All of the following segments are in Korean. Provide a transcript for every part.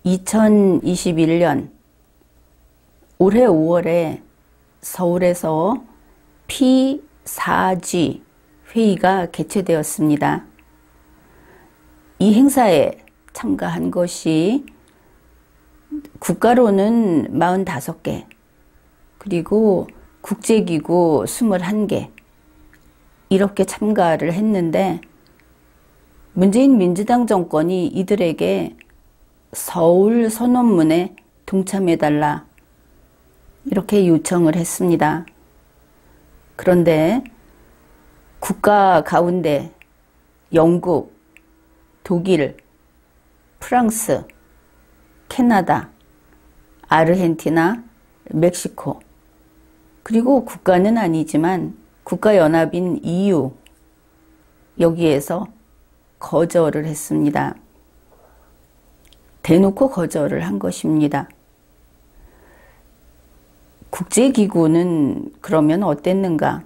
2021년 올해 5월에 서울에서 P4G 회의가 개최되었습니다. 이 행사에 참가한 것이 국가로는 45개, 그리고 국제기구 21개, 이렇게 참가를 했는데, 문재인 민주당 정권이 이들에게 서울 선언문에 동참해달라 이렇게 요청을 했습니다. 그런데 국가 가운데 영국, 독일, 프랑스, 캐나다, 아르헨티나, 멕시코, 그리고 국가는 아니지만 국가연합인 EU, 여기에서 거절을 했습니다. 대놓고 거절을 한 것입니다. 국제기구는 그러면 어땠는가?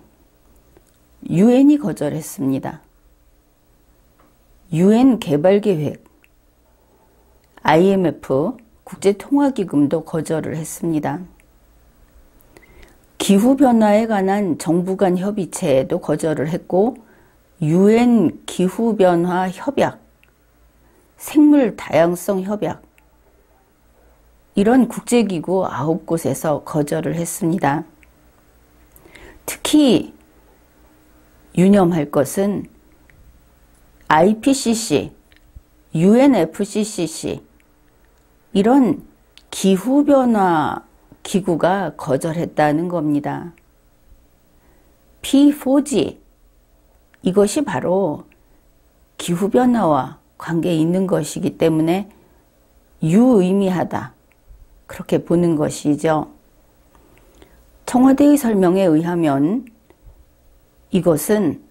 유엔이 거절했습니다. 유엔 개발계획, IMF, 국제통화기금도 거절을 했습니다. 기후변화에 관한 정부 간 협의체도 거절을 했고, 유엔 기후변화 협약, 생물 다양성 협약, 이런 국제기구 9곳에서 거절을 했습니다. 특히 유념할 것은 IPCC, UNFCCC, 이런 기후변화 기구가 거절했다는 겁니다. P4G, 이것이 바로 기후변화와 관계 있는 것이기 때문에 유의미하다, 그렇게 보는 것이죠. 청와대의 설명에 의하면 이것은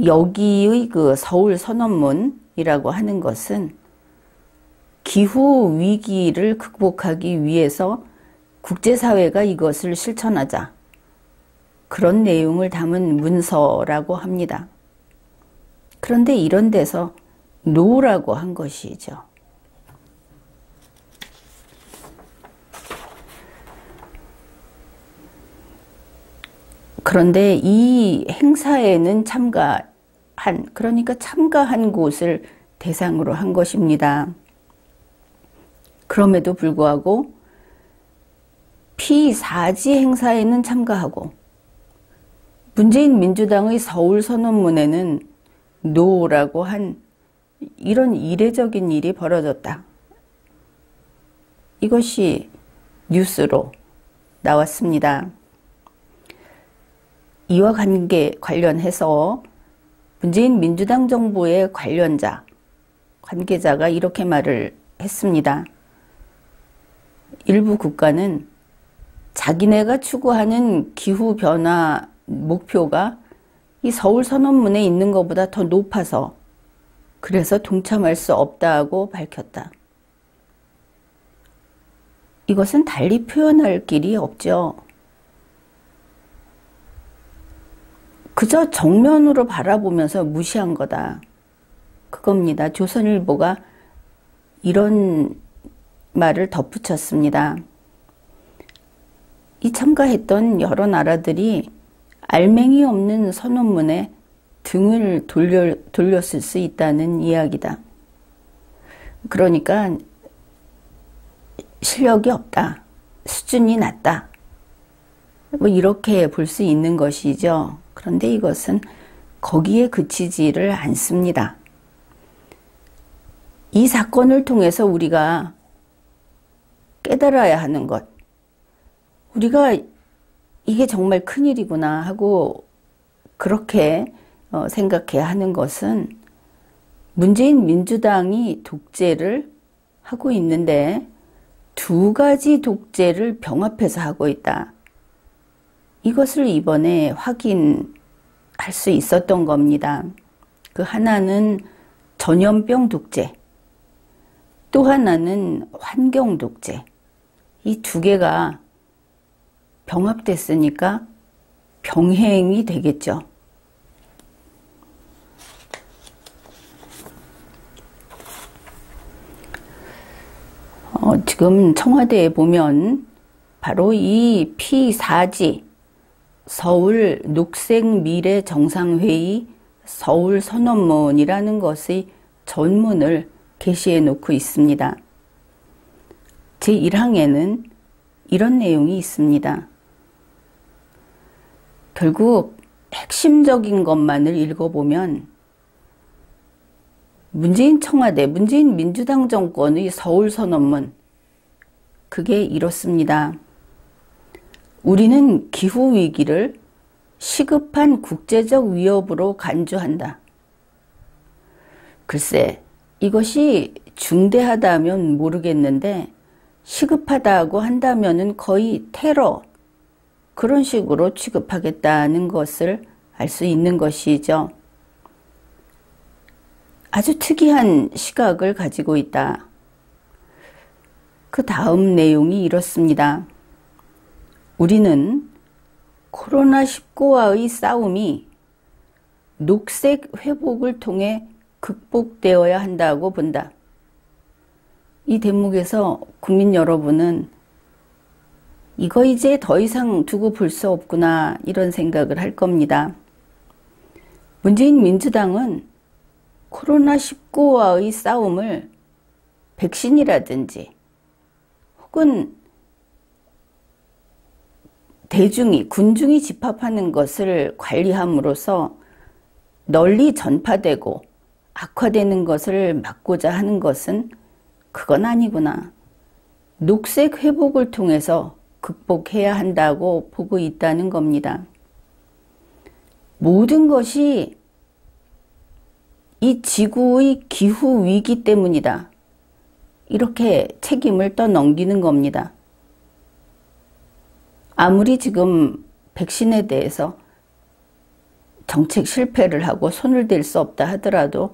여기의 그 서울 선언문이라고 하는 것은 기후 위기를 극복하기 위해서 국제사회가 이것을 실천하자, 그런 내용을 담은 문서라고 합니다. 그런데 이런 데서 노라고 한 것이죠. 그런데 이 행사에는 그러니까 참가한 곳을 대상으로 한 것입니다. 그럼에도 불구하고 P4G 행사에는 참가하고 문재인 민주당의 서울 선언문에는 노라고 한 이런 이례적인 일이 벌어졌다. 이것이 뉴스로 나왔습니다. 이와 관련해서 문재인 민주당 정부의 관계자가 이렇게 말을 했습니다. 일부 국가는 자기네가 추구하는 기후변화 목표가 이 서울 선언문에 있는 것보다 더 높아서 그래서 동참할 수 없다고 밝혔다. 이것은 달리 표현할 길이 없죠. 그저 정면으로 바라보면서 무시한 거다, 그겁니다. 조선일보가 이런 말을 덧붙였습니다. 이 참가했던 여러 나라들이 알맹이 없는 선언문에 등을 돌렸을 수 있다는 이야기다. 그러니까 실력이 없다, 수준이 낮다, 뭐 이렇게 볼 수 있는 것이죠. 그런데 이것은 거기에 그치지를 않습니다. 이 사건을 통해서 우리가 깨달아야 하는 것, 우리가 이게 정말 큰일이구나 하고 그렇게 생각해야 하는 것은 문재인 민주당이 독재를 하고 있는데 두 가지 독재를 병합해서 하고 있다. 이것을 이번에 확인할 수 있었던 겁니다. 그 하나는 전염병 독재, 또 하나는 환경 독재. 이 두 개가 병합됐으니까 병행이 되겠죠. 지금 청와대에 보면 바로 이 P4G 서울 녹색미래정상회의 서울선언문이라는 것의 전문을 게시해 놓고 있습니다. 제1항에는 이런 내용이 있습니다. 결국 핵심적인 것만을 읽어보면 문재인 청와대, 문재인 민주당 정권의 서울선언문, 그게 이렇습니다. 우리는 기후위기를 시급한 국제적 위협으로 간주한다. 글쎄, 이것이 중대하다면 모르겠는데 시급하다고 한다면은 거의 테러, 그런 식으로 취급하겠다는 것을 알 수 있는 것이죠. 아주 특이한 시각을 가지고 있다. 그 다음 내용이 이렇습니다. 우리는 코로나19와의 싸움이 녹색 회복을 통해 극복되어야 한다고 본다. 이 대목에서 국민 여러분은 이거 이제 더 이상 두고 볼 수 없구나, 이런 생각을 할 겁니다. 문재인 민주당은 코로나19와의 싸움을 백신이라든지 혹은 대중이, 군중이 집합하는 것을 관리함으로써 널리 전파되고 악화되는 것을 막고자 하는 것은 그건 아니구나. 녹색 회복을 통해서 극복해야 한다고 보고 있다는 겁니다. 모든 것이 이 지구의 기후 위기 때문이다. 이렇게 책임을 떠넘기는 겁니다. 아무리 지금 백신에 대해서 정책 실패를 하고 손을 댈 수 없다 하더라도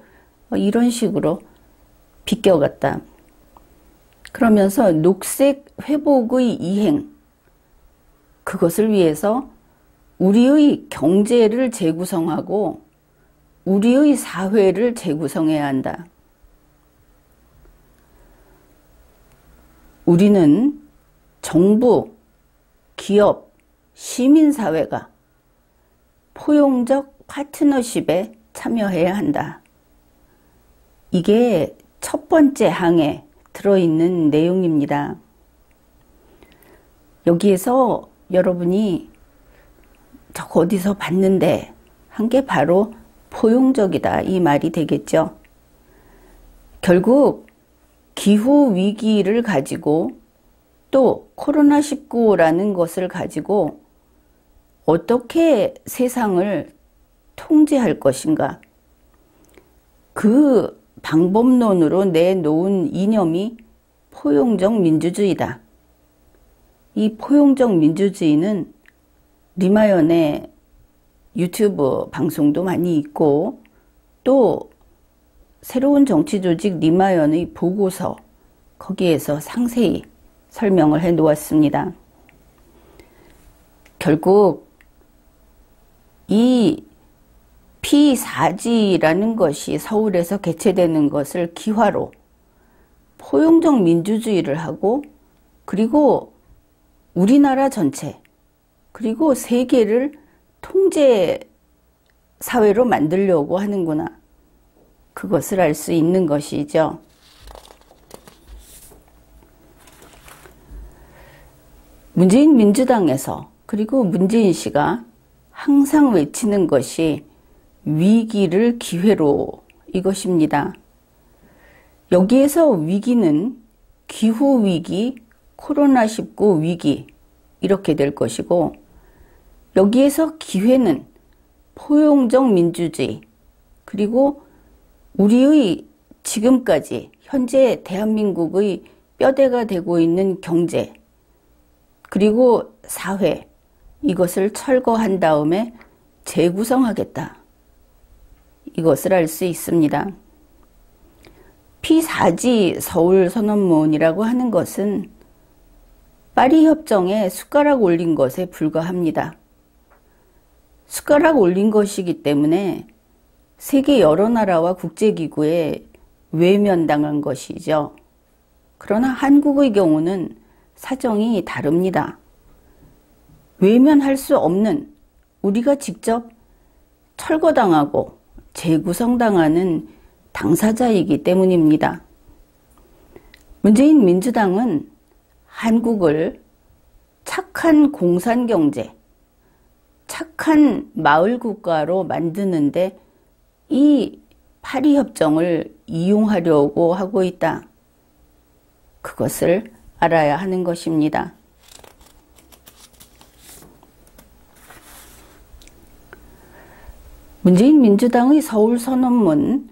이런 식으로 비껴갔다. 그러면서 녹색 회복의 이행, 그것을 위해서 우리의 경제를 재구성하고 우리의 사회를 재구성해야 한다. 우리는 정부, 기업, 시민사회가 포용적 파트너십에 참여해야 한다. 이게 첫 번째 항에 들어있는 내용입니다. 여기에서 여러분이 저거 어디서 봤는데 한 게 바로 포용적이다, 이 말이 되겠죠. 결국 기후위기를 가지고 또 코로나19라는 것을 가지고 어떻게 세상을 통제할 것인가, 그 방법론으로 내놓은 이념이 포용적 민주주의다. 이 포용적 민주주의는 리마연의 유튜브 방송도 많이 있고 또 새로운 정치조직 리마연의 보고서, 거기에서 상세히 설명을 해 놓았습니다. 결국 이 P4G라는 것이 서울에서 개최되는 것을 기화로 포용적 민주주의를 하고, 그리고 우리나라 전체, 그리고 세계를 통제 사회로 만들려고 하는구나, 그것을 알 수 있는 것이죠. 문재인 민주당에서, 그리고 문재인 씨가 항상 외치는 것이 위기를 기회로, 이것입니다. 여기에서 위기는 기후위기, 코로나19 위기, 이렇게 될 것이고, 여기에서 기회는 포용적 민주주의, 그리고 우리의 지금까지 현재 대한민국의 뼈대가 되고 있는 경제, 그리고 사회, 이것을 철거한 다음에 재구성하겠다, 이것을 알 수 있습니다. P4G 서울선언문이라고 하는 것은 파리 협정에 숟가락 올린 것에 불과합니다. 숟가락 올린 것이기 때문에 세계 여러 나라와 국제기구에 외면당한 것이죠. 그러나 한국의 경우는 사정이 다릅니다. 외면할 수 없는, 우리가 직접 철거당하고 재구성당하는 당사자이기 때문입니다. 문재인 민주당은 한국을 착한 공산경제, 착한 마을국가로 만드는데 이 파리협정을 이용하려고 하고 있다. 그것을 알아야 하는 것입니다. 문재인 민주당의 서울선언문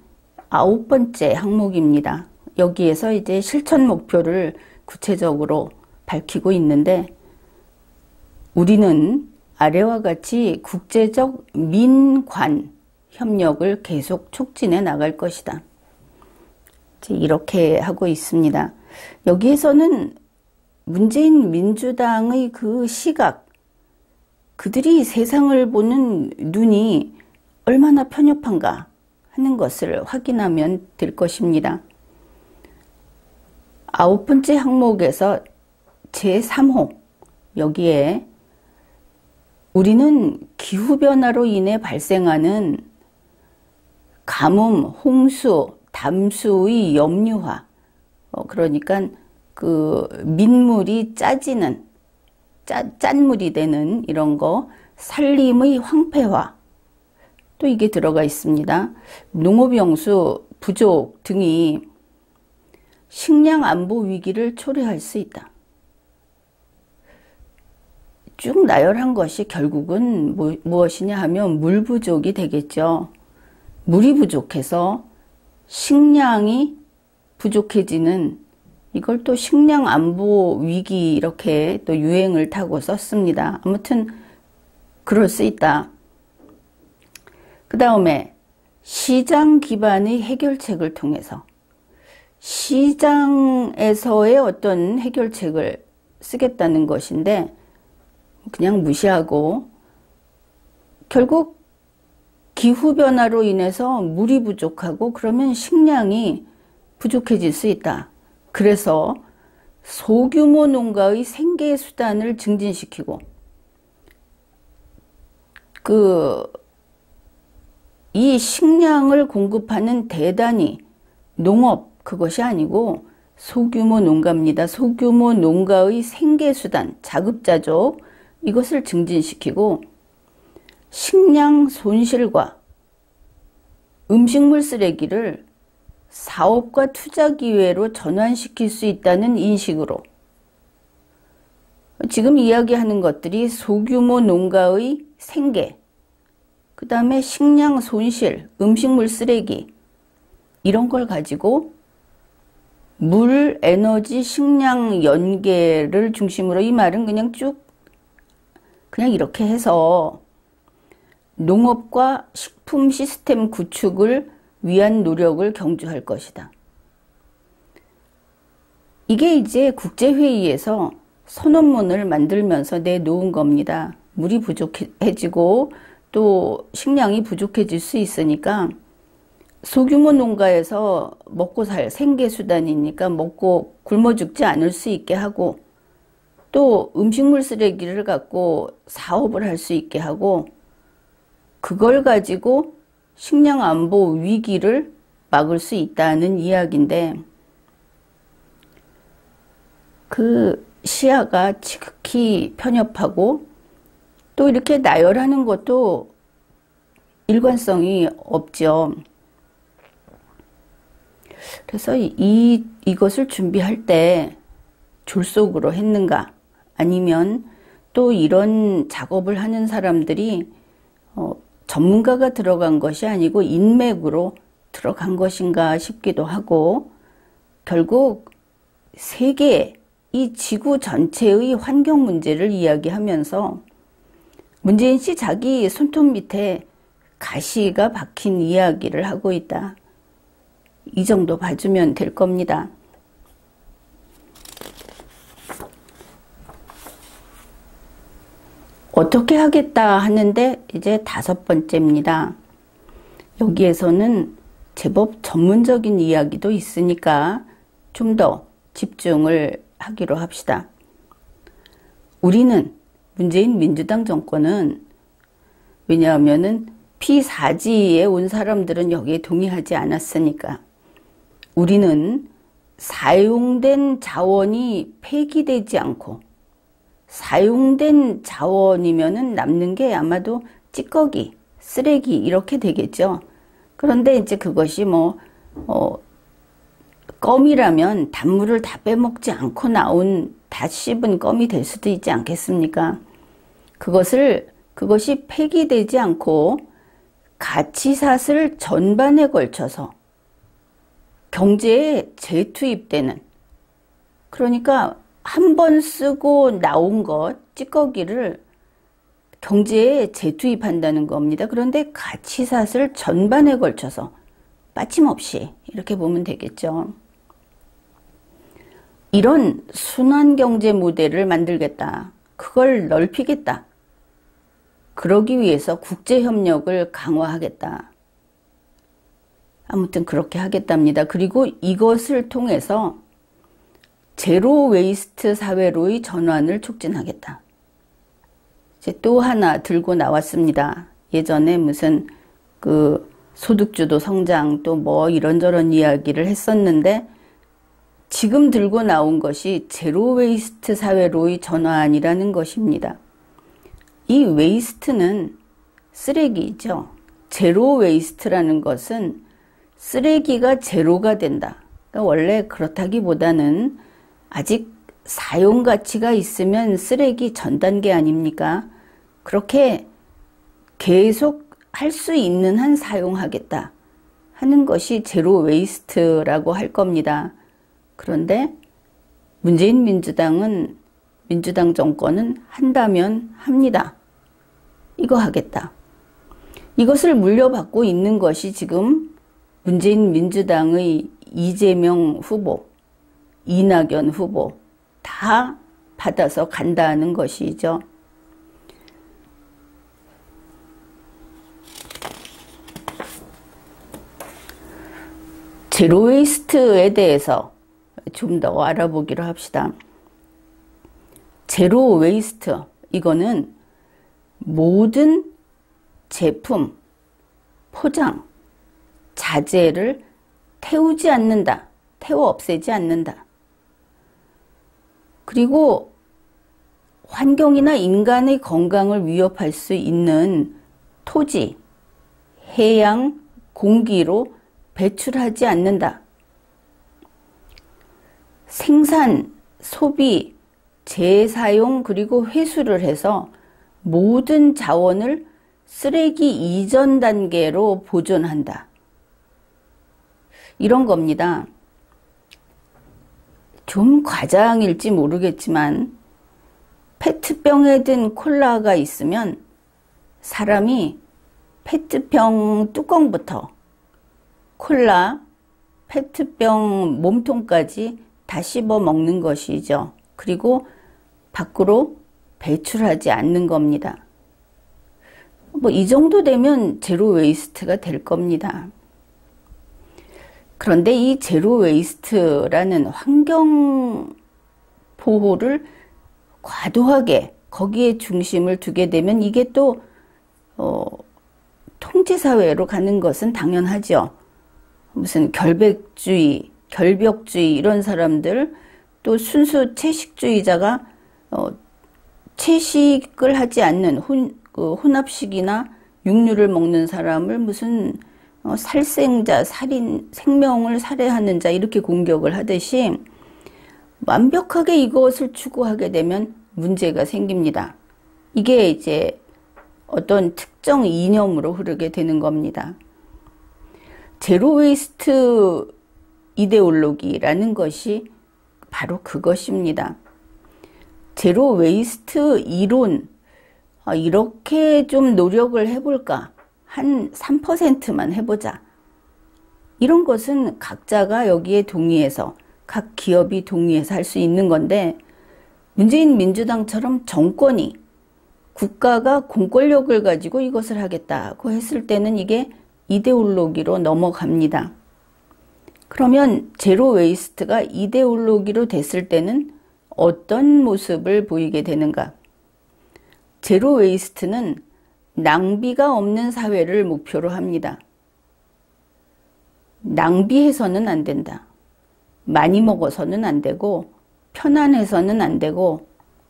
9번째 항목입니다. 여기에서 이제 실천 목표를 구체적으로 밝히고 있는데, 우리는 아래와 같이 국제적 민관 협력을 계속 촉진해 나갈 것이다. 이렇게 하고 있습니다. 여기에서는 문재인 민주당의 그 시각, 그들이 세상을 보는 눈이 얼마나 편협한가 하는 것을 확인하면 될 것입니다. 9번째 항목에서 제3호, 여기에 우리는 기후변화로 인해 발생하는 가뭄, 홍수, 담수의 염류화, 그러니까 그 민물이 짜지는, 짠물이 되는 이런 거, 산림의 황폐화, 또 이게 들어가 있습니다. 농업용수 부족 등이 식량 안보 위기를 초래할 수 있다. 쭉 나열한 것이 결국은 무엇이냐 하면 물 부족이 되겠죠. 물이 부족해서 식량이 부족해지는, 이걸 또 식량 안보 위기 이렇게 또 유행을 타고 썼습니다. 아무튼 그럴 수 있다. 그 다음에 시장 기반의 해결책을 통해서, 시장에서의 어떤 해결책을 쓰겠다는 것인데 그냥 무시하고, 결국 기후변화로 인해서 물이 부족하고 그러면 식량이 부족해질 수 있다. 그래서 소규모 농가의 생계 수단을 증진시키고, 이 식량을 공급하는 대단히 농업, 그것이 아니고 소규모 농가입니다. 소규모 농가의 생계수단, 자급자족, 이것을 증진시키고 식량 손실과 음식물 쓰레기를 사업과 투자 기회로 전환시킬 수 있다는 인식으로, 지금 이야기하는 것들이 소규모 농가의 생계, 그 다음에 식량 손실, 음식물 쓰레기, 이런 걸 가지고 물, 에너지, 식량 연계를 중심으로, 이 말은 그냥 그냥 이렇게 해서 농업과 식품 시스템 구축을 위한 노력을 경주할 것이다. 이게 이제 국제회의에서 선언문을 만들면서 내놓은 겁니다. 물이 부족해지고 또 식량이 부족해질 수 있으니까 소규모 농가에서 먹고 살 생계수단이니까 먹고 굶어 죽지 않을 수 있게 하고, 또 음식물 쓰레기를 갖고 사업을 할 수 있게 하고, 그걸 가지고 식량 안보 위기를 막을 수 있다는 이야기인데, 그 시야가 지극히 편협하고 또 이렇게 나열하는 것도 일관성이 없죠. 그래서 이것을 준비할 때 졸속으로 했는가, 아니면 또 이런 작업을 하는 사람들이 전문가가 들어간 것이 아니고 인맥으로 들어간 것인가 싶기도 하고, 결국 세계, 이 지구 전체의 환경 문제를 이야기하면서 문재인 씨 자기 손톱 밑에 가시가 박힌 이야기를 하고 있다. 이 정도 봐주면 될 겁니다. 어떻게 하겠다 하는데 이제 5번째입니다. 여기에서는 제법 전문적인 이야기도 있으니까 좀 더 집중을 하기로 합시다. 우리는 문재인 민주당 정권은 왜냐하면은 피사지에 온 사람들은 여기에 동의하지 않았으니까 우리는 사용된 자원이 폐기되지 않고 사용된 자원이면은 남는 게 아마도 찌꺼기, 쓰레기 이렇게 되겠죠. 그런데 이제 그것이 껌이라면 단물을 다 빼먹지 않고 나온 다 씹은 껌이 될 수도 있지 않겠습니까? 그것이 폐기되지 않고 가치사슬 전반에 걸쳐서 경제에 재투입되는, 그러니까 한 번 쓰고 나온 것, 찌꺼기를 경제에 재투입한다는 겁니다. 그런데 가치사슬 전반에 걸쳐서 빠짐없이 이렇게 보면 되겠죠. 이런 순환경제 모델을 만들겠다. 그걸 넓히겠다. 그러기 위해서 국제협력을 강화하겠다. 아무튼 그렇게 하겠답니다. 그리고 이것을 통해서 제로 웨이스트 사회로의 전환을 촉진하겠다. 이제 또 하나 들고 나왔습니다. 예전에 무슨 소득주도 성장 또 뭐 이런저런 이야기를 했었는데 지금 들고 나온 것이 제로 웨이스트 사회로의 전환이라는 것입니다. 이 웨이스트는 쓰레기죠. 제로 웨이스트라는 것은 쓰레기가 제로가 된다. 그러니까 원래 그렇다기보다는 아직 사용 가치가 있으면 쓰레기 전 단계 아닙니까? 그렇게 계속 할 수 있는 한 사용하겠다 하는 것이 제로 웨이스트라고 할 겁니다. 그런데 문재인 민주당 정권은 한다면 합니다. 이거 하겠다. 이것을 물려받고 있는 것이 지금 문재인 민주당의 이재명 후보, 이낙연 후보 다 받아서 간다는 것이죠. 제로웨이스트에 대해서 좀 더 알아보기로 합시다. 제로웨이스트, 이거는 모든 제품, 포장, 자재를 태우지 않는다. 태워 없애지 않는다. 그리고 환경이나 인간의 건강을 위협할 수 있는 토지, 해양, 공기로 배출하지 않는다. 생산, 소비, 재사용 그리고 회수를 해서 모든 자원을 쓰레기 이전 단계로 보존한다. 이런 겁니다. 좀 과장일지 모르겠지만 페트병에 든 콜라가 있으면 사람이 페트병 뚜껑부터 콜라, 페트병 몸통까지 다 씹어 먹는 것이죠. 그리고 밖으로 배출하지 않는 겁니다. 이 정도 되면 제로 웨이스트가 될 겁니다. 그런데 이 제로 웨이스트라는 환경 보호를 과도하게 거기에 중심을 두게 되면 이게 또 통제사회로 가는 것은 당연하죠. 무슨 결백주의, 결벽주의 이런 사람들, 또 순수 채식주의자가 채식을 하지 않는 혼합식이나 육류를 먹는 사람을 무슨 살생자, 살인, 생명을 살해하는 자 이렇게 공격을 하듯이 완벽하게 이것을 추구하게 되면 문제가 생깁니다. 이게 이제 어떤 특정 이념으로 흐르게 되는 겁니다. 제로 웨이스트 이데올로기라는 것이 바로 그것입니다. 제로 웨이스트 이론, 이렇게 좀 노력을 해볼까? 한 3%만 해보자. 이런 것은 각자가 여기에 동의해서, 각 기업이 동의해서 할 수 있는 건데, 문재인 민주당처럼 정권이, 국가가 공권력을 가지고 이것을 하겠다고 했을 때는 이게 이데올로기로 넘어갑니다. 그러면 제로 웨이스트가 이데올로기로 됐을 때는 어떤 모습을 보이게 되는가? 제로 웨이스트는 낭비가 없는 사회를 목표로 합니다. 낭비해서는 안 된다. 많이 먹어서는 안 되고 편안해서는 안 되고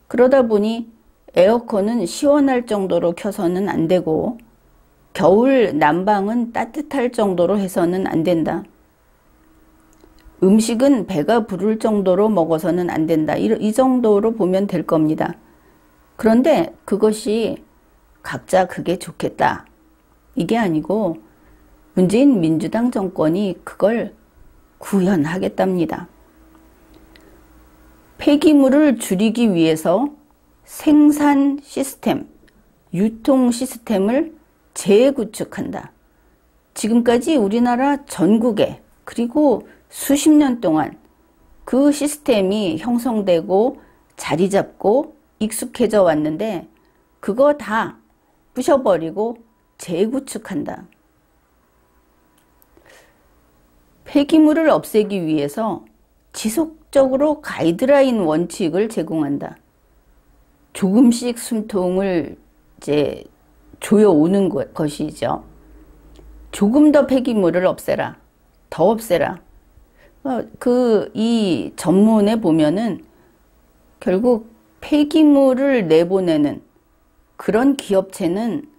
그러다 보니 에어컨은 시원할 정도로 켜서는 안 되고 겨울 난방은 따뜻할 정도로 해서는 안 된다. 음식은 배가 부를 정도로 먹어서는 안 된다. 이 정도로 보면 될 겁니다. 그런데 그것이 각자 그게 좋겠다. 이게 아니고 문재인 민주당 정권이 그걸 구현하겠답니다. 폐기물을 줄이기 위해서 생산 시스템, 유통 시스템을 재구축한다. 지금까지 우리나라 전국에 그리고 수십 년 동안 그 시스템이 형성되고 자리 잡고 익숙해져 왔는데 그거 다 부셔버리고 재구축한다. 폐기물을 없애기 위해서 지속적으로 가이드라인 원칙을 제공한다. 조금씩 숨통을 이제 조여오는 것이죠. 조금 더 폐기물을 없애라. 더 없애라. 이 전문에 보면은 결국 폐기물을 내보내는 그런 기업체는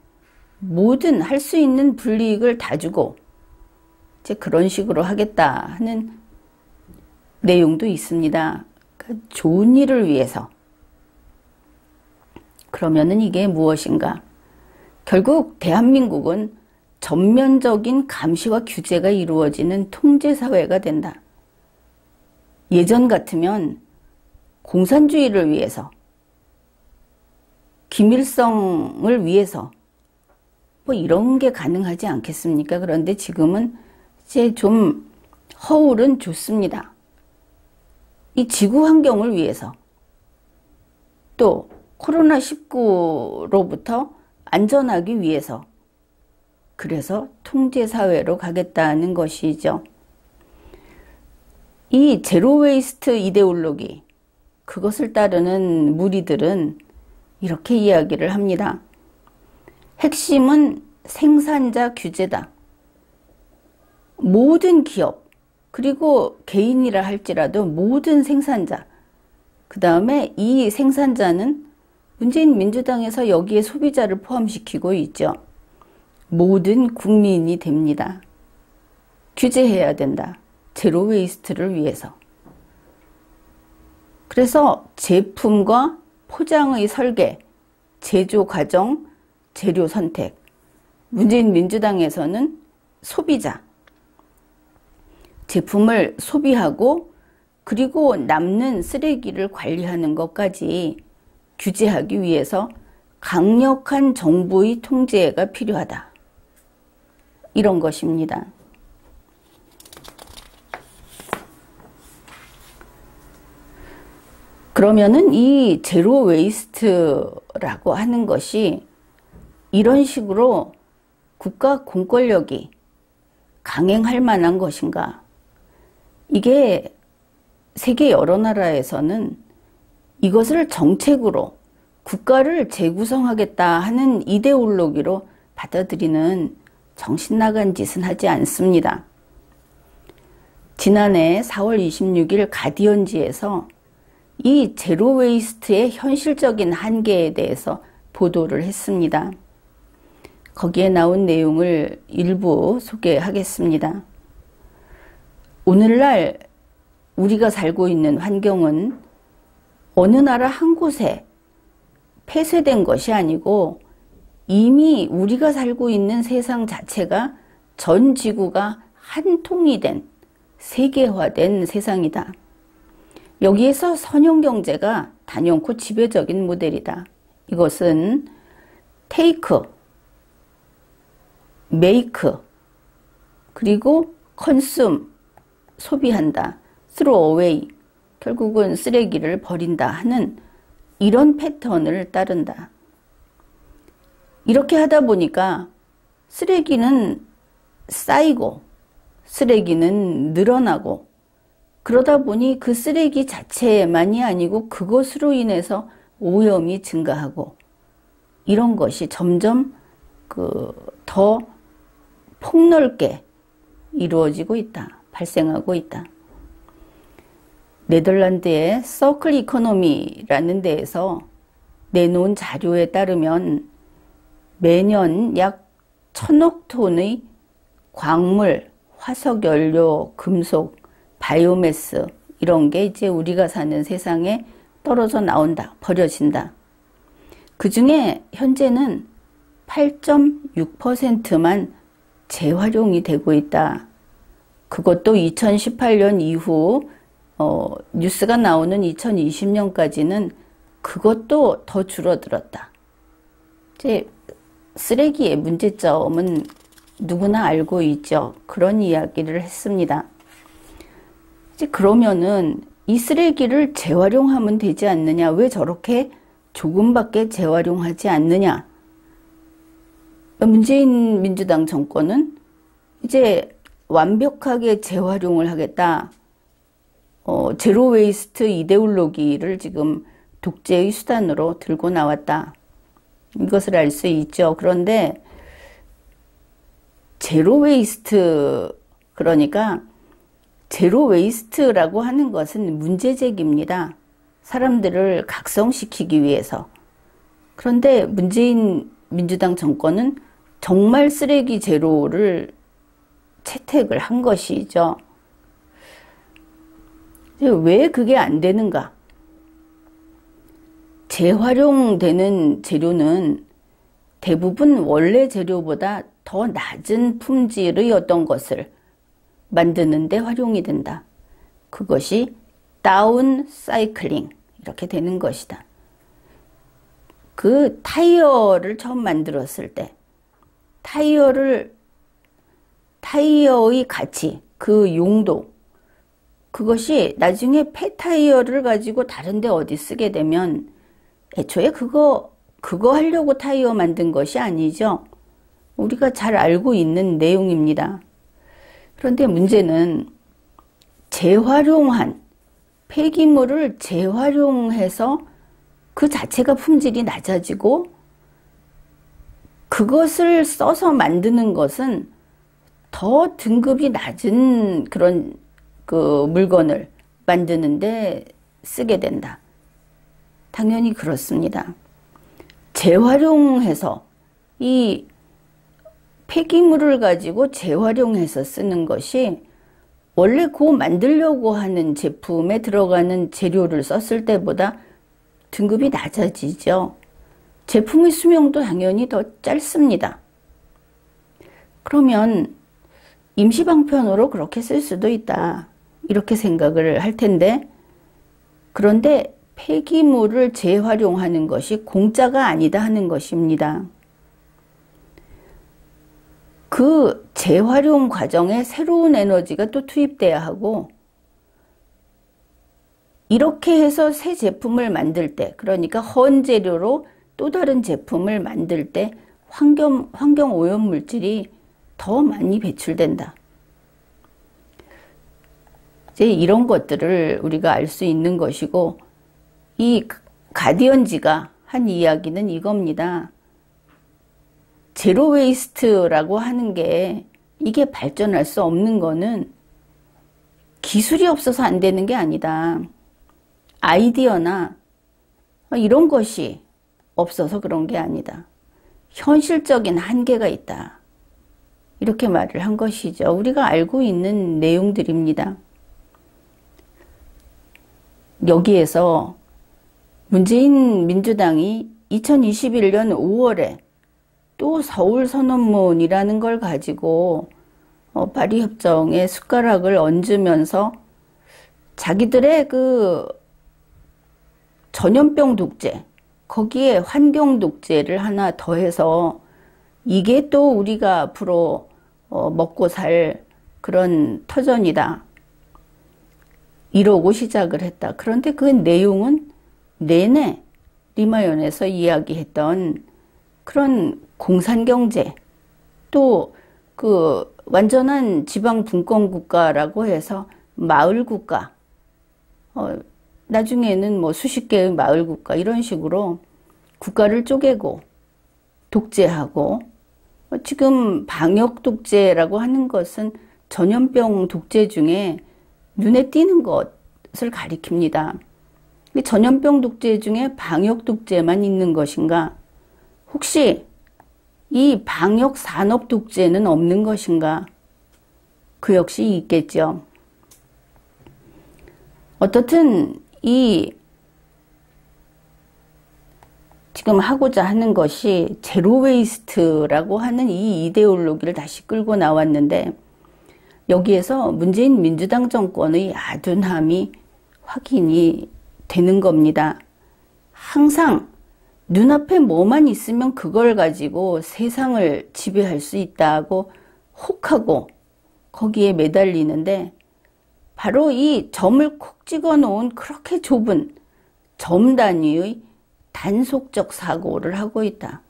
모든 할 수 있는 불이익을 다 주고 이제 그런 식으로 하겠다 하는 내용도 있습니다. 그러니까 좋은 일을 위해서. 그러면은 이게 무엇인가? 결국 대한민국은 전면적인 감시와 규제가 이루어지는 통제사회가 된다. 예전 같으면 공산주의를 위해서, 기밀성을 위해서 뭐 이런 게 가능하지 않겠습니까? 그런데 지금은 이제 좀 허울은 좋습니다. 이 지구 환경을 위해서 또 코로나19로부터 안전하기 위해서 그래서 통제사회로 가겠다는 것이죠. 이 제로웨이스트 이데올로기 그것을 따르는 무리들은 이렇게 이야기를 합니다. 핵심은 생산자 규제다. 모든 기업 그리고 개인이라 할지라도 모든 생산자 그 다음에 이 생산자는 문재인 민주당에서 여기에 소비자를 포함시키고 있죠. 모든 국민이 됩니다. 규제해야 된다. 제로 웨이스트를 위해서. 그래서 제품과 포장의 설계, 제조 과정, 재료 선택. 문재인 민주당에서는 소비자. 제품을 소비하고 그리고 남는 쓰레기를 관리하는 것까지 규제하기 위해서 강력한 정부의 통제가 필요하다. 이런 것입니다. 그러면은 이 제로 웨이스트라고 하는 것이 이런 식으로 국가 공권력이 강행할 만한 것인가? 이게 세계 여러 나라에서는 이것을 정책으로 국가를 재구성하겠다 하는 이데올로기로 받아들이는 정신 나간 짓은 하지 않습니다. 지난해 4월 26일 가디언지에서 이 제로 웨이스트의 현실적인 한계에 대해서 보도를 했습니다. 거기에 나온 내용을 일부 소개하겠습니다. 오늘날 우리가 살고 있는 환경은 어느 나라 한 곳에 폐쇄된 것이 아니고 이미 우리가 살고 있는 세상 자체가 전 지구가 한 통이 된 세계화된 세상이다. 여기에서 선형경제가 단연코 지배적인 모델이다. 이것은 테이크, 메이크, 그리고 컨숨, 소비한다, throw-away, 결국은 쓰레기를 버린다 하는 이런 패턴을 따른다. 이렇게 하다 보니까 쓰레기는 쌓이고 쓰레기는 늘어나고, 그러다 보니 그 쓰레기 자체만이 아니고 그것으로 인해서 오염이 증가하고, 이런 것이 점점 더 폭넓게 이루어지고 있다. 발생하고 있다. 네덜란드의 서클 이코노미라는 데에서 내놓은 자료에 따르면 매년 약 1000억 톤의 광물, 화석연료, 금속, 바이오매스 이런 게 이제 우리가 사는 세상에 떨어져 나온다, 버려진다. 그 중에 현재는 8.6%만 재활용이 되고 있다. 그것도 2018년 이후 뉴스가 나오는 2020년까지는 그것도 더 줄어들었다. 이제 쓰레기의 문제점은 누구나 알고 있죠. 그런 이야기를 했습니다. 이제 그러면은 이 쓰레기를 재활용하면 되지 않느냐? 왜 저렇게 조금밖에 재활용하지 않느냐? 문재인 민주당 정권은 이제 완벽하게 재활용을 하겠다. 제로 웨이스트 이데올로기를 지금 독재의 수단으로 들고 나왔다. 이것을 알 수 있죠. 그런데 제로 웨이스트, 그러니까 제로 웨이스트라고 하는 것은 문제제기입니다. 사람들을 각성시키기 위해서. 그런데 문재인 민주당 정권은 정말 쓰레기 제로를 채택을 한 것이죠. 왜 그게 안 되는가? 재활용되는 재료는 대부분 원래 재료보다 더 낮은 품질의 어떤 것을 만드는데 활용이 된다. 그것이 다운 사이클링 이렇게 되는 것이다. 그 타이어를 처음 만들었을 때 타이어의 가치, 그 용도, 그것이 나중에 폐타이어를 가지고 다른데 어디 쓰게 되면 애초에 그거 하려고 타이어 만든 것이 아니죠. 우리가 잘 알고 있는 내용입니다. 그런데 문제는 재활용한 폐기물을 재활용해서 그 자체가 품질이 낮아지고 그것을 써서 만드는 것은 더 등급이 낮은 그런 그 물건을 만드는데 쓰게 된다. 당연히 그렇습니다. 재활용해서 이 폐기물을 가지고 재활용해서 쓰는 것이 원래 그 만들려고 하는 제품에 들어가는 재료를 썼을 때보다 등급이 낮아지죠. 제품의 수명도 당연히 더 짧습니다. 그러면 임시방편으로 그렇게 쓸 수도 있다. 이렇게 생각을 할 텐데, 그런데 폐기물을 재활용하는 것이 공짜가 아니다 하는 것입니다. 그 재활용 과정에 새로운 에너지가 또 투입돼야 하고, 이렇게 해서 새 제품을 만들 때, 그러니까 헌 재료로 또 다른 제품을 만들 때 환경 오염 물질이 더 많이 배출된다. 이제 이런 것들을 우리가 알 수 있는 것이고, 이 가디언지가 한 이야기는 이겁니다. 제로 웨이스트라고 하는 게 이게 발전할 수 없는 거는 기술이 없어서 안 되는 게 아니다. 아이디어나 이런 것이 없어서 그런 게 아니다. 현실적인 한계가 있다. 이렇게 말을 한 것이죠. 우리가 알고 있는 내용들입니다. 여기에서 문재인 민주당이 2021년 5월에 또 서울선언문이라는 걸 가지고 파리협정에 숟가락을 얹으면서 자기들의 그 전염병 독재, 거기에 환경 독재를 하나 더해서 이게 또 우리가 앞으로 먹고 살 그런 터전이다. 이러고 시작을 했다. 그런데 그 내용은 내내 리마연에서 이야기했던 그런 공산경제, 또 그 완전한 지방 분권 국가라고 해서 마을 국가, 나중에는 뭐 수십 개의 마을 국가 이런 식으로 국가를 쪼개고 독재하고, 지금 방역 독재라고 하는 것은 전염병 독재 중에 눈에 띄는 것을 가리킵니다. 전염병 독재 중에 방역 독재만 있는 것인가? 혹시 이 방역 산업 독재는 없는 것인가? 그 역시 있겠죠. 어떻든 이 지금 하고자 하는 것이 제로 웨이스트라고 하는 이 이데올로기를 다시 끌고 나왔는데, 여기에서 문재인 민주당 정권의 아둔함이 확인이 되는 겁니다. 항상 눈앞에 뭐만 있으면 그걸 가지고 세상을 지배할 수 있다고 혹하고 거기에 매달리는데, 바로 이 점을 콕 찍어 놓은 그렇게 좁은 점 단위의 단속적 사고를 하고 있다.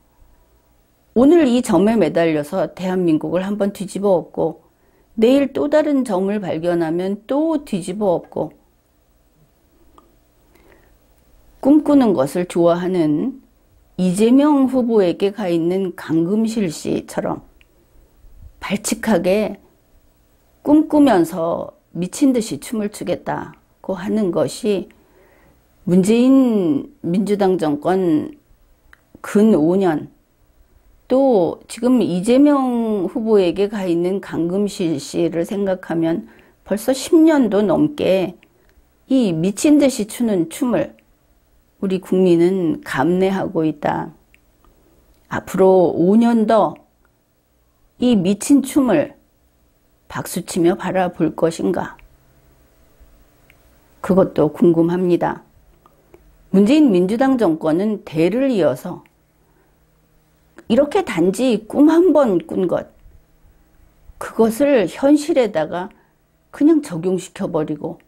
오늘 이 점에 매달려서 대한민국을 한번 뒤집어 엎고, 내일 또 다른 점을 발견하면 또 뒤집어 엎고, 꿈꾸는 것을 좋아하는 이재명 후보에게 가 있는 강금실 씨처럼 발칙하게 꿈꾸면서 미친 듯이 춤을 추겠다고 하는 것이 문재인 민주당 정권 근 5년, 또 지금 이재명 후보에게 가 있는 강금실 씨를 생각하면 벌써 10년도 넘게 이 미친 듯이 추는 춤을 우리 국민은 감내하고 있다. 앞으로 5년 더 이 미친 춤을 박수치며 바라볼 것인가? 그것도 궁금합니다. 문재인 민주당 정권은 대를 이어서 이렇게 단지 꿈 한 번 꾼 것, 그것을 현실에다가 그냥 적용시켜버리고,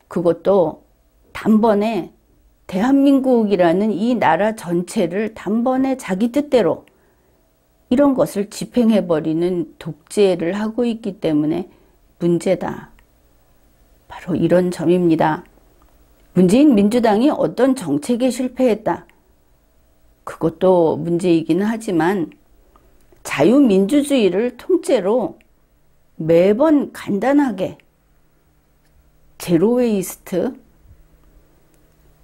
그것도 단번에 대한민국이라는 이 나라 전체를 단번에 자기 뜻대로 이런 것을 집행해버리는 독재를 하고 있기 때문에 문제다. 바로 이런 점입니다. 문재인 민주당이 어떤 정책에 실패했다. 그것도 문제이기는 하지만 자유민주주의를 통째로 매번 간단하게 제로웨이스트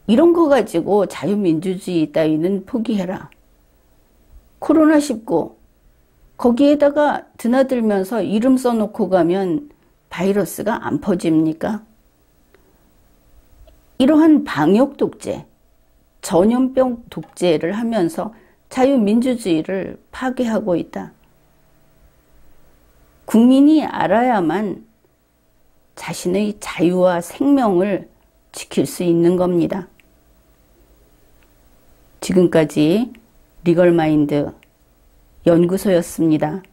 이런 거 가지고 자유민주주의 따위는 포기해라. 코로나19 거기에다가 드나들면서 이름 써놓고 가면 바이러스가 안 퍼집니까? 이러한 방역 독재, 전염병 독재를 하면서 자유민주주의를 파괴하고 있다. 국민이 알아야만 자신의 자유와 생명을 지킬 수 있는 겁니다. 지금까지 리걸마인드 연구소였습니다.